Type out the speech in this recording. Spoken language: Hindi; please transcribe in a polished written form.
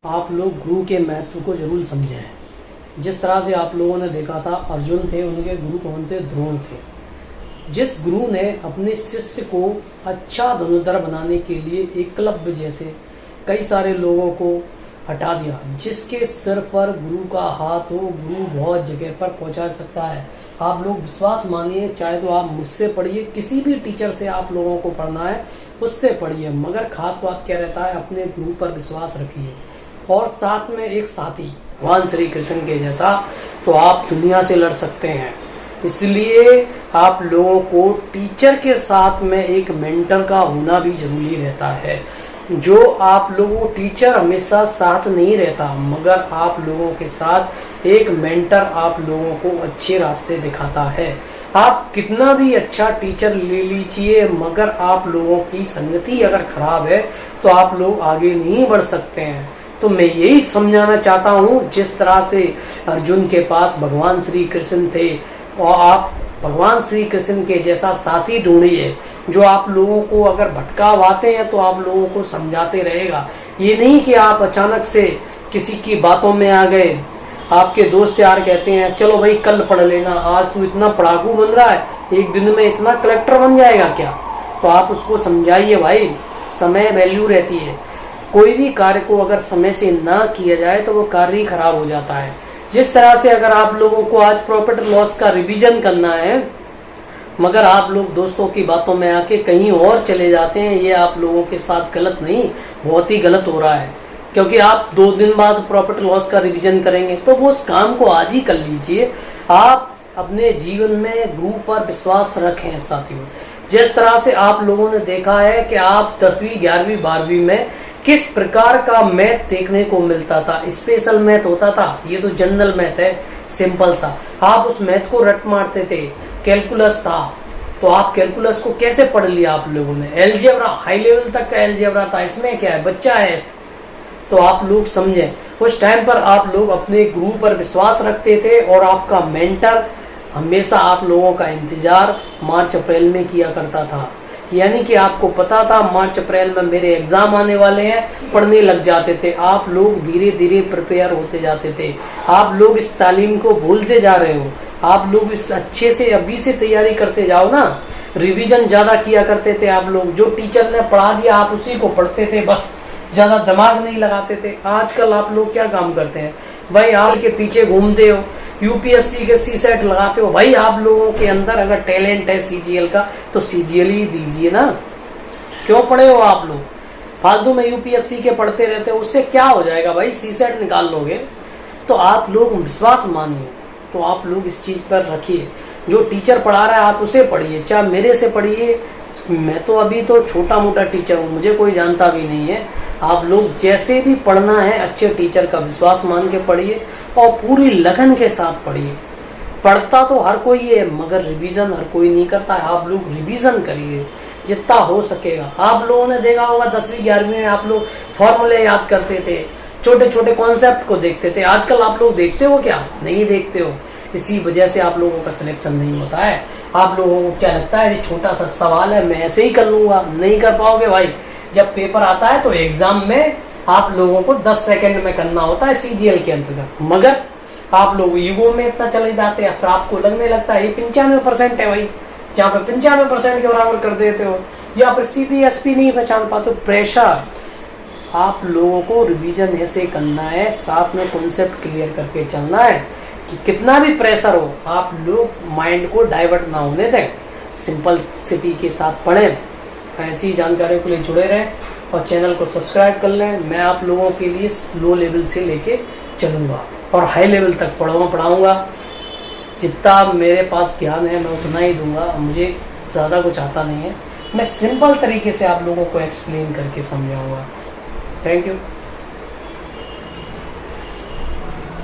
आप लोग गुरु के महत्व को जरूर समझे हैं। जिस तरह से आप लोगों ने देखा था अर्जुन थे, उनके गुरु कौन थे? द्रोण थे। जिस गुरु ने अपने शिष्य को अच्छा धनुर्धर बनाने के लिए एकलव्य जैसे कई सारे लोगों को हटा दिया, जिसके सिर पर गुरु का हाथ हो, गुरु बहुत जगह पर पहुंचा सकता है। आप लोग विश्वास मानिए, चाहे तो आप मुझसे पढ़िए, किसी भी टीचर से आप लोगों को पढ़ना है उससे पढ़िए, मगर खास बात क्या रहता है, अपने गुरु पर विश्वास रखिए और साथ में एक साथी भगवान श्री कृष्ण के जैसा, तो आप दुनिया से लड़ सकते हैं। इसलिए आप लोगों को टीचर के साथ में एक मेंटर का होना भी जरूरी रहता है। जो आप लोगों टीचर हमेशा साथ नहीं रहता, मगर आप लोगों के साथ एक मेंटर आप लोगों को अच्छे रास्ते दिखाता है। आप कितना भी अच्छा टीचर ले लीजिए, मगर आप लोगों की संगति अगर खराब है तो आप लोग आगे नहीं बढ़ सकते हैं। तो मैं यही समझाना चाहता हूँ, जिस तरह से अर्जुन के पास भगवान श्री कृष्ण थे, और आप भगवान श्री कृष्ण के जैसा साथी ढूंढिए जो आप लोगों को अगर भटकावाते हैं तो आप लोगों को समझाते रहेगा। ये नहीं कि आप अचानक से किसी की बातों में आ गए। आपके दोस्त यार कहते हैं चलो भाई कल पढ़ लेना, आज तू इतना पढ़ाकू बन रहा है, एक दिन में इतना कलेक्टर बन जाएगा क्या? तो आप उसको समझाइए भाई, समय वैल्यू रहती है। कोई भी कार्य को अगर समय से ना किया जाए तो वो कार्य ही खराब हो जाता है। जिस तरह से अगर आप लोगों को आज प्रॉफिट लॉस का रिवीजन करना है, मगर आप लोग दोस्तों की बातों में आके कहीं और चले जाते हैं, ये आप लोगों के साथ गलत नहीं, बहुत ही गलत हो रहा है। क्योंकि आप 2 दिन बाद प्रॉफिट लॉस का रिवीजन करेंगे तो वो उस काम को आज ही कर लीजिए। आप अपने जीवन में गुरु पर विश्वास रखें साथियों। जिस तरह से आप लोगों ने देखा है कि आप 10वीं 11वीं 12वीं में किस प्रकार का मैथ देखने को मिलता था, स्पेशल मैथ होता था, ये तो जनरल मैथ है, सिंपल सा, आप उस मैथ को रट मारते थे। कैलकुलस था तो आप कैलकुलस को कैसे पढ़ लिया आप लोगों ने? अलजेब्रा हाई लेवल तक का अलजेब्रा था, इसमें क्या है, बच्चा है। तो आप लोग समझें, उस टाइम पर आप लोग अपने गुरु पर विश्वास रखते थे और आपका मेंटर हमेशा आप लोगों का इंतजार मार्च अप्रैल में किया करता था। यानी कि आपको पता था मार्च अप्रैल में मेरे एग्जाम आने वाले हैं, पढ़ने लग जाते थे। आप लोग धीरे धीरे प्रिपेयर होते जाते थे। आप लोग इस तालीम को भूलते जा रहे हो। आप लोग इस अच्छे से अभी से तैयारी करते जाओ ना। रिवीजन ज्यादा किया करते थे आप लोग, जो टीचर ने पढ़ा दिया आप उसी को पढ़ते थे, बस ज्यादा दिमाग नहीं लगाते थे। आजकल आप लोग क्या काम करते हैं भाई, आप के पीछे घूमते हो, यूपीएससी के सीसेट लगाते हो। भाई आप लोगों के अंदर अगर टैलेंट है सीजीएल का तो सीजीएल ही दीजिए ना। क्यों पढ़े हो आप लोग? फालतू में यूपीएससी के पढ़ते रहते हो, उससे क्या हो जाएगा भाई? सीसेट निकाल लोगे। तो आप लोग विश्वास मानिए, तो आप लोग इस चीज पर रखिए, जो टीचर पढ़ा रहा है आप उसे पढ़िए, चाहे मेरे से पढ़िए। मैं तो अभी तो छोटा मोटा टीचर हूँ, मुझे कोई जानता भी नहीं है। आप लोग जैसे भी पढ़ना है अच्छे टीचर का विश्वास मान के पढ़िए और पूरी लगन के साथ पढ़िए। पढ़ता तो हर कोई है, मगर रिवीजन हर कोई नहीं करता है। आप लोग रिवीजन करिए जितना हो सकेगा। आप लोगों ने देखा होगा 10वीं 11वीं में आप लोग फॉर्मूले याद करते थे, छोटे छोटे कॉन्सेप्ट को देखते थे। आजकल आप लोग देखते हो क्या? नहीं देखते हो। इसी वजह से आप लोगों का सिलेक्शन नहीं होता है। आप लोगों को क्या लगता है ये छोटा सा सवाल है, मैं ऐसे ही कर लूंगा? नहीं कर पाओगे भाई। जब पेपर आता है तो एग्जाम में आप लोगों को 10 सेकंड में करना होता है सीजीएल के अंतर्गत, मगर आप लोग ईगो में इतना चले जाते हैं, फिर आपको लगने लगता है ये 95% है भाई, जहाँ पर 95% के बराबर कर देते हो, या फिर सीपीएसपी नहीं पहचान पाते। प्रेशर, आप लोगों को रिवीजन ऐसे करना है, साथ में कॉन्सेप्ट क्लियर करके चलना है कि कितना भी प्रेशर हो आप लोग माइंड को डाइवर्ट ना होने दें। सिंपल सिटी के साथ पढ़ें। ऐसी जानकारियों के लिए जुड़े रहें और चैनल को सब्सक्राइब कर लें। मैं आप लोगों के लिए लो लेवल से लेके चलूँगा और हाई लेवल तक पढ़ाऊँगा। जितना मेरे पास ज्ञान है मैं उतना ही दूंगा, मुझे ज़्यादा कुछ आता नहीं है। मैं सिंपल तरीके से आप लोगों को एक्सप्लेन करके समझाऊँगा। Thank you.